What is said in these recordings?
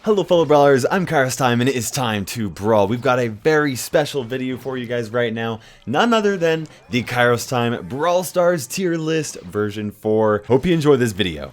Hello fellow brawlers, I'm Kairos time and it is time to brawl. We've got a very special video for you guys right now. None other than the Kairos time Brawl Stars tier list version 4. Hope you enjoy this video.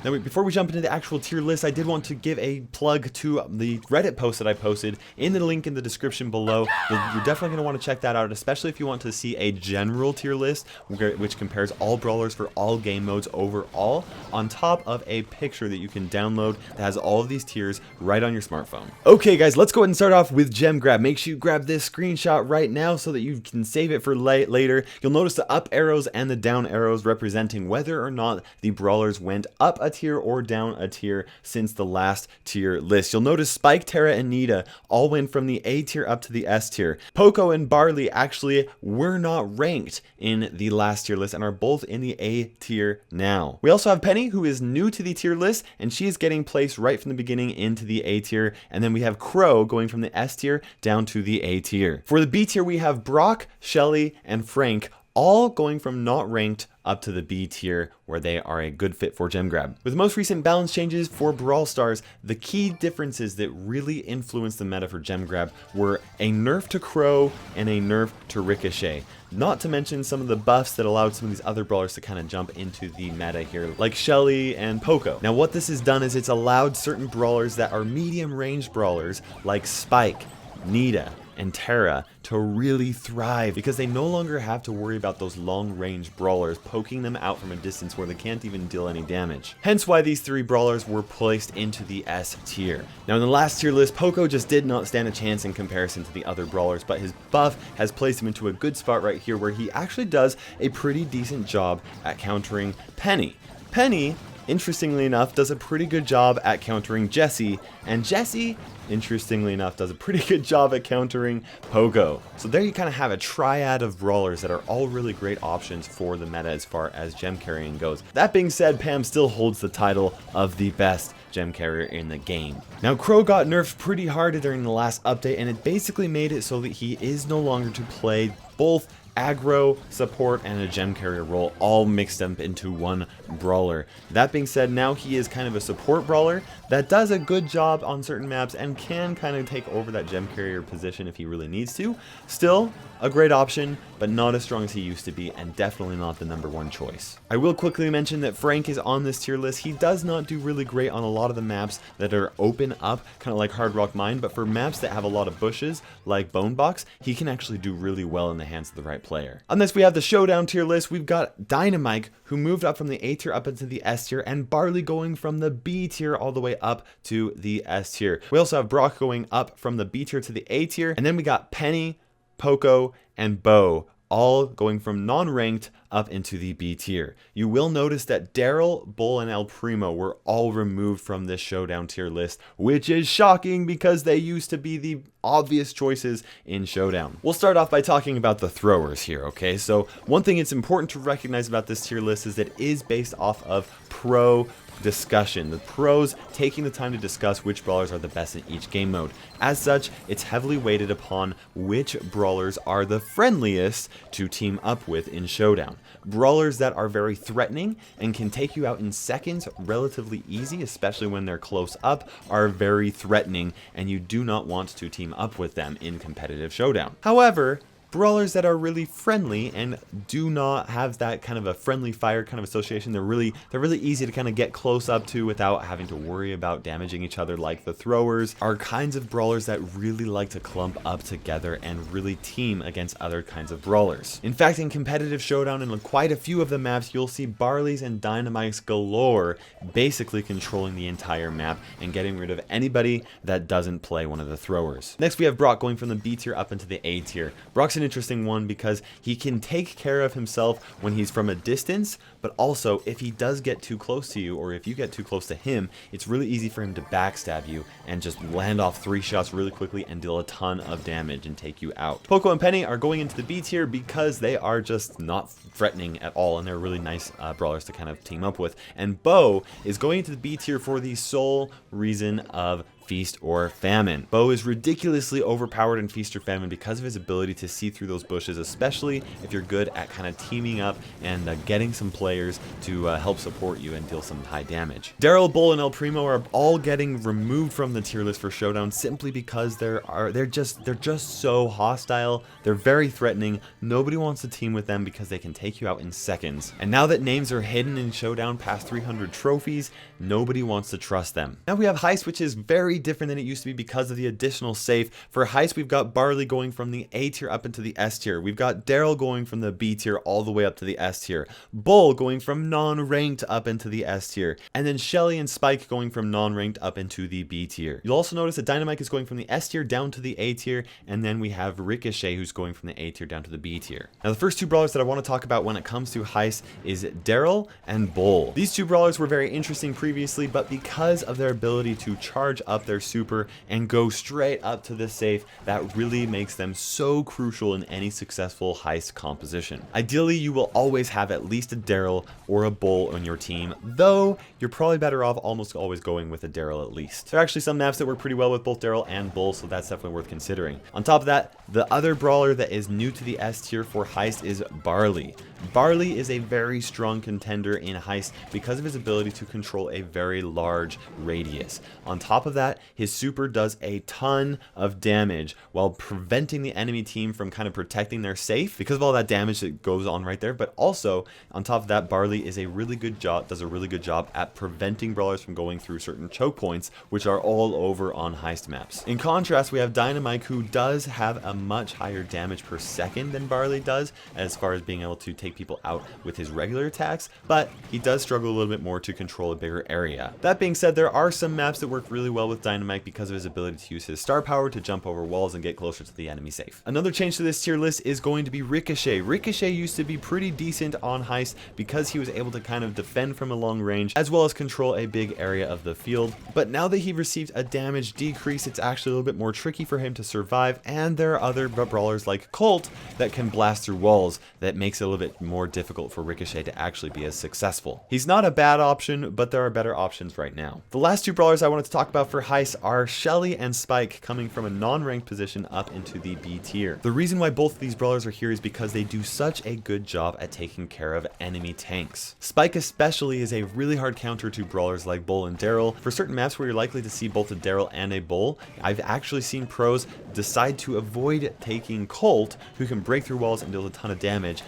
Now, before we jump into the actual tier list, I did want to give a plug to the Reddit post that I posted in the link in the description below. You're definitely going to want to check that out, especially if you want to see a general tier list, which compares all brawlers for all game modes overall, on top of a picture that you can download that has all of these tiers right on your smartphone. Okay guys, let's go ahead and start off with gem grab. Make sure you grab this screenshot right now so that you can save it for later. You'll notice the up arrows and the down arrows representing whether or not the brawlers went up a tier or down a tier since the last tier list. You'll notice Spike, Terra, and Nita all went from the A tier up to the S tier. Poco and Barley actually were not ranked in the last tier list and are both in the A tier now. We also have Penny, who is new to the tier list, and she is getting placed right from the beginning into the A tier. And then we have Crow going from the S tier down to the A tier. For the B tier, we have Brock, Shelly, and Frank all going from not ranked up to the B tier, where they are a good fit for gem grab. With the most recent balance changes for Brawl Stars, the key differences that really influenced the meta for gem grab were a nerf to Crow and a nerf to Ricochet. Not to mention some of the buffs that allowed some of these other brawlers to kind of jump into the meta here, like Shelly and Poco. Now what this has done is it's allowed certain brawlers that are medium range brawlers, like Spike, Nita, and Terra, to really thrive because they no longer have to worry about those long range brawlers poking them out from a distance where they can't even deal any damage. Hence why these three brawlers were placed into the S tier. Now in the last tier list, Poco just did not stand a chance in comparison to the other brawlers, but his buff has placed him into a good spot right here where he actually does a pretty decent job at countering Penny. Penny, interestingly enough, does a pretty good job at countering Jessie, and Jessie, interestingly enough, does a pretty good job at countering Poco. So there you kind of have a triad of brawlers that are all really great options for the meta as far as gem carrying goes. That being said, Pam still holds the title of the best gem carrier in the game. Now Crow got nerfed pretty hard during the last update, and it basically made it so that he is no longer to play both aggro, support, and a gem carrier role all mixed up into one brawler. That being said, now he is kind of a support brawler that does a good job on certain maps and can kind of take over that gem carrier position if he really needs to. Still a great option, but not as strong as he used to be, and definitely not the #1 choice. I will quickly mention that Frank is on this tier list. He does not do really great on a lot of the maps that are open up, kind of like Hard Rock Mine, but for maps that have a lot of bushes, like Bone Box, he can actually do really well in the hands of the right player. On this, we have the Showdown tier list. We've got Dynamite, who moved up from the A tier up into the S tier, and Barley going from the B tier all the way up to the S tier. We also have Brock going up from the B tier to the A tier, and then we got Penny, Poco, and Bo all going from non-ranked up into the B tier. You will notice that Daryl, Bull, and El Primo were all removed from this Showdown tier list, which is shocking because they used to be the obvious choices in Showdown. We'll start off by talking about the throwers here, okay? So one thing it's important to recognize about this tier list is that it is based off of pro discussion. The pros taking the time to discuss which brawlers are the best in each game mode. As such, it's heavily weighted upon which brawlers are the friendliest to team up with in Showdown. Brawlers that are very threatening and can take you out in seconds relatively easy, especially when they're close up, are very threatening, and you do not want to team up with them in competitive Showdown. However, brawlers that are really friendly and do not have that kind of a friendly fire kind of association, they're really easy to kind of get close up to without having to worry about damaging each other, like the throwers, are kinds of brawlers that really like to clump up together and really team against other kinds of brawlers. In fact, in competitive Showdown and quite a few of the maps, you'll see Barleys and Dynamites galore basically controlling the entire map and getting rid of anybody that doesn't play one of the throwers. Next, we have Brock going from the B tier up into the A tier. Brock's an interesting one because he can take care of himself when he's from a distance, but also if he does get too close to you, or if you get too close to him, it's really easy for him to backstab you and just land off 3 shots really quickly and deal a ton of damage and take you out. Poco and Penny are going into the B tier because they are just not threatening at all, and they're really nice brawlers to kind of team up with. And Bo is going into the B tier for the sole reason of Feast or Famine. Bo is ridiculously overpowered in Feast or Famine because of his ability to see through those bushes, especially if you're good at kind of teaming up and getting some players to help support you and deal some high damage. Daryl, Bull, and El Primo are all getting removed from the tier list for Showdown simply because they're just so hostile. They're very threatening. Nobody wants to team with them because they can take you out in seconds. And now that names are hidden in Showdown past 300 trophies, nobody wants to trust them. Now we have Heist, which is very different than it used to be because of the additional safe. For Heist, we've got Barley going from the A tier up into the S tier. We've got Daryl going from the B tier all the way up to the S tier. Bull going from non-ranked up into the S tier. And then Shelly and Spike going from non-ranked up into the B tier. You'll also notice that Dynamite is going from the S tier down to the A tier. And then we have Ricochet who's going from the A tier down to the B tier. Now the first two brawlers that I want to talk about when it comes to Heist is Daryl and Bull. These two brawlers were very interesting previously, but because of their ability to charge up their super and go straight up to the safe, that really makes them so crucial in any successful Heist composition. Ideally, you will always have at least a Daryl or a Bull on your team, though you're probably better off almost always going with a Daryl at least. There are actually some maps that work pretty well with both Daryl and Bull, so that's definitely worth considering. On top of that, the other brawler that is new to the S tier for Heist is Barley. Barley is a very strong contender in Heist because of his ability to control a very large radius. On top of that, his super does a ton of damage while preventing the enemy team from kind of protecting their safe because of all that damage that goes on right there. But also, on top of that, Barley is a really good job, does a really good job at preventing brawlers from going through certain choke points, which are all over on Heist maps. In contrast, we have Dynamite, who does have a much higher damage per second than Barley does as far as being able to take people out with his regular attacks, but he does struggle a little bit more to control a bigger area. That being said, there are some maps that work really well with Dynamite because of his ability to use his star power to jump over walls and get closer to the enemy safe. Another change to this tier list is going to be Ricochet. Ricochet used to be pretty decent on Heist because he was able to kind of defend from a long range as well as control a big area of the field, but now that he received a damage decrease, it's actually a little bit more tricky for him to survive, and there are other brawlers like Colt that can blast through walls that makes it a little bit more difficult for Ricochet to actually be as successful. He's not a bad option, but there are better options right now. The last two brawlers I wanted to talk about for Heist are Shelly and Spike, coming from a non-ranked position up into the B tier. The reason why both of these brawlers are here is because they do such a good job at taking care of enemy tanks. Spike especially is a really hard counter to brawlers like Bull and Daryl. For certain maps where you're likely to see both a Daryl and a Bull, I've actually seen pros decide to avoid taking Colt, who can break through walls and deal a ton of damage,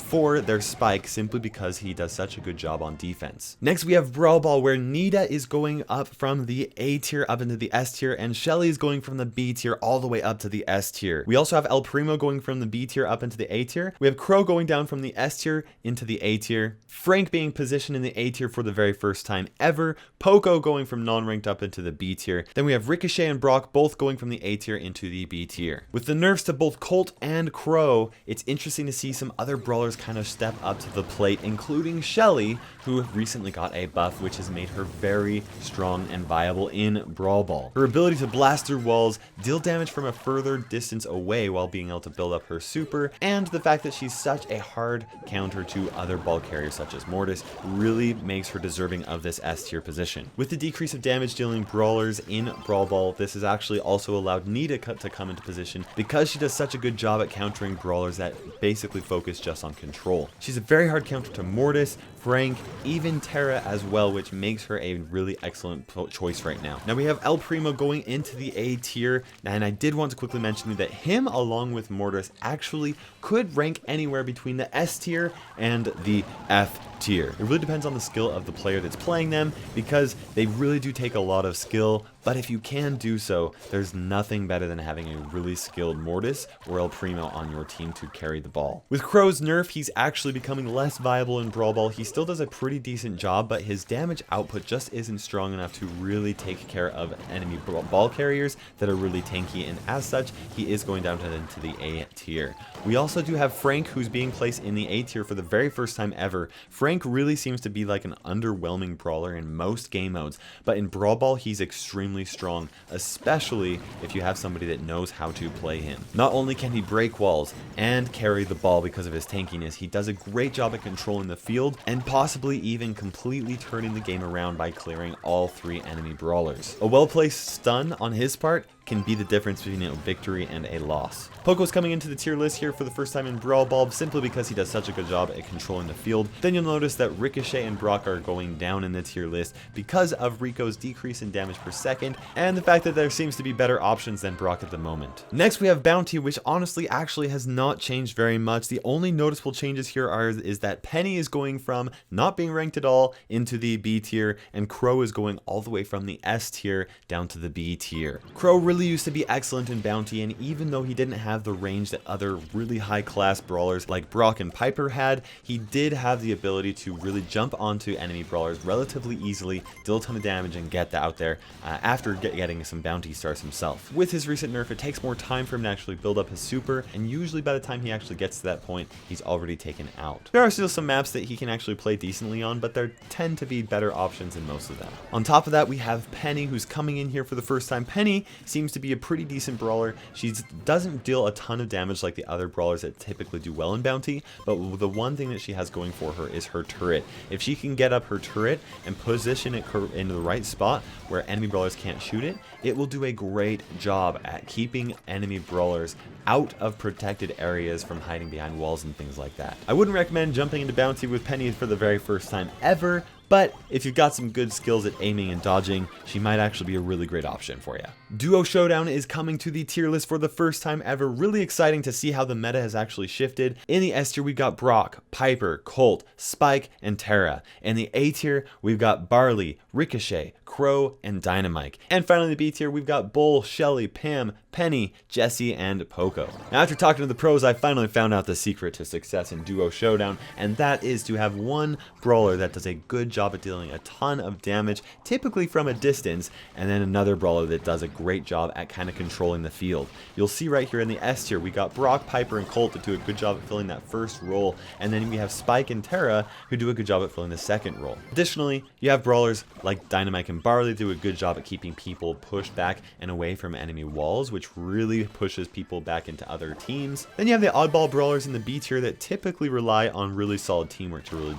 for their Spike simply because he does such a good job on defense. Next we have Brawl Ball, where Nita is going up from the A tier up into the S tier, and Shelly is going from the B tier all the way up to the S tier. We also have El Primo going from the B tier up into the A tier. We have Crow going down from the S tier into the A tier. Frank being positioned in the A tier for the very first time ever. Poco going from non-ranked up into the B tier. Then we have Ricochet and Brock both going from the A tier into the B tier. With the nerfs to both Colt and Crow, it's interesting to see some other brawlers kind of step up to the plate, including Shelly, who recently got a buff which has made her very strong and viable in Brawl Ball. Her ability to blast through walls, deal damage from a further distance away while being able to build up her super, and the fact that she's such a hard counter to other ball carriers such as Mortis really makes her deserving of this S tier position. With the decrease of damage dealing brawlers in Brawl Ball, this has actually also allowed Nita to come into position because she does such a good job at countering brawlers that basically focus just on control. She's a very hard counter to Mortis, Frank, even Terra as well, which makes her a really excellent choice right now. Now we have El Primo going into the A tier, and I did want to quickly mention that him along with Mortis actually could rank anywhere between the S tier and the F tier. It really depends on the skill of the player that's playing them because they really do take a lot of skill, but if you can do so, there's nothing better than having a really skilled Mortis or El Primo on your team to carry the ball. With Crow's nerf, he's actually becoming less viable in Brawl Ball. He still does a pretty decent job, but his damage output just isn't strong enough to really take care of enemy ball carriers that are really tanky, and as such, he is going down into the A tier. We also do have Frank, who's being placed in the A tier for the very first time ever. Frank really seems to be like an underwhelming brawler in most game modes, but in Brawl Ball, he's extremely strong, especially if you have somebody that knows how to play him. Not only can he break walls and carry the ball because of his tankiness, he does a great job at controlling the field and and possibly even completely turning the game around by clearing all 3 enemy brawlers. A well-placed stun on his part can be the difference between a victory and a loss. Poco's coming into the tier list here for the first time in Brawl Ball simply because he does such a good job at controlling the field. Then you'll notice that Ricochet and Brock are going down in the tier list because of Rico's decrease in damage per second and the fact that there seems to be better options than Brock at the moment. Next we have Bounty, which honestly actually has not changed very much. The only noticeable changes here is that Penny is going from not being ranked at all into the B tier, and Crow is going all the way from the S tier down to the B tier. Crow really used to be excellent in Bounty, and even though he didn't have the range that other really high class brawlers like Brock and Piper had, he did have the ability to really jump onto enemy brawlers relatively easily, deal a ton of damage, and get out there after getting some bounty stars himself. With his recent nerf, it takes more time for him to actually build up his super, and usually by the time he actually gets to that point, he's already taken out. There are still some maps that he can actually play decently on, but there tend to be better options in most of them. On top of that, we have Penny, who's coming in here for the first time. Penny seems to be a pretty decent brawler. She doesn't deal a ton of damage like the other brawlers that typically do well in Bounty, but the one thing that she has going for her is her turret. If she can get up her turret and position it into the right spot where enemy brawlers can't shoot it, it will do a great job at keeping enemy brawlers out of protected areas from hiding behind walls and things like that. I wouldn't recommend jumping into Bounty with Penny for the very first time ever, but if you've got some good skills at aiming and dodging, she might actually be a really great option for you. Duo Showdown is coming to the tier list for the first time ever. Really exciting to see how the meta has actually shifted. In the S tier, we've got Brock, Piper, Colt, Spike, and Terra. In the A tier, we've got Barley, Ricochet, Crow, and Dynamite. And finally in the B tier, we've got Bull, Shelly, Pam, Penny, Jesse, and Poco. Now, after talking to the pros, I finally found out the secret to success in Duo Showdown, and that is to have one brawler that does a good job at dealing a ton of damage, typically from a distance, and then another brawler that does a great job at kind of controlling the field. You'll see right here in the S tier, we got Brock, Piper, and Colt that do a good job at filling that first role, and then we have Spike and Terra who do a good job at filling the second role. Additionally, you have brawlers like Dynamite and Barley do a good job at keeping people pushed back and away from enemy walls, which really pushes people back into other teams. Then you have the oddball brawlers in the B tier that typically rely on really solid teamwork to really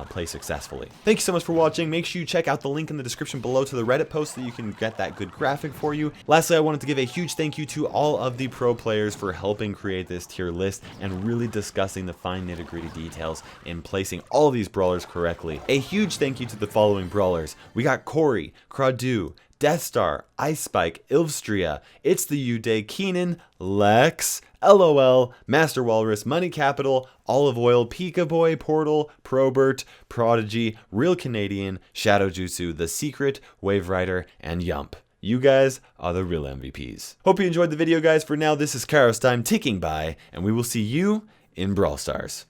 play successfully. Thank you so much for watching. Make sure you check out the link in the description below to the Reddit post so you can get that good graphic for you. Lastly, I wanted to give a huge thank you to all of the pro players for helping create this tier list and really discussing the fine nitty-gritty details in placing all these brawlers correctly. A huge thank you to the following brawlers. We got Corey, Cradu, Death Star, Ice Spike, Ilvstria, It's the U Day, Keenan, Lex, LOL, Master Walrus, Money Capital, Olive Oil, Pika Boy, Portal, Probert, Prodigy, Real Canadian, Shadow Jutsu, The Secret, Wave Rider, and Yump. You guys are the real MVPs. Hope you enjoyed the video, guys. For now, this is Kairos time ticking by, and we will see you in Brawl Stars.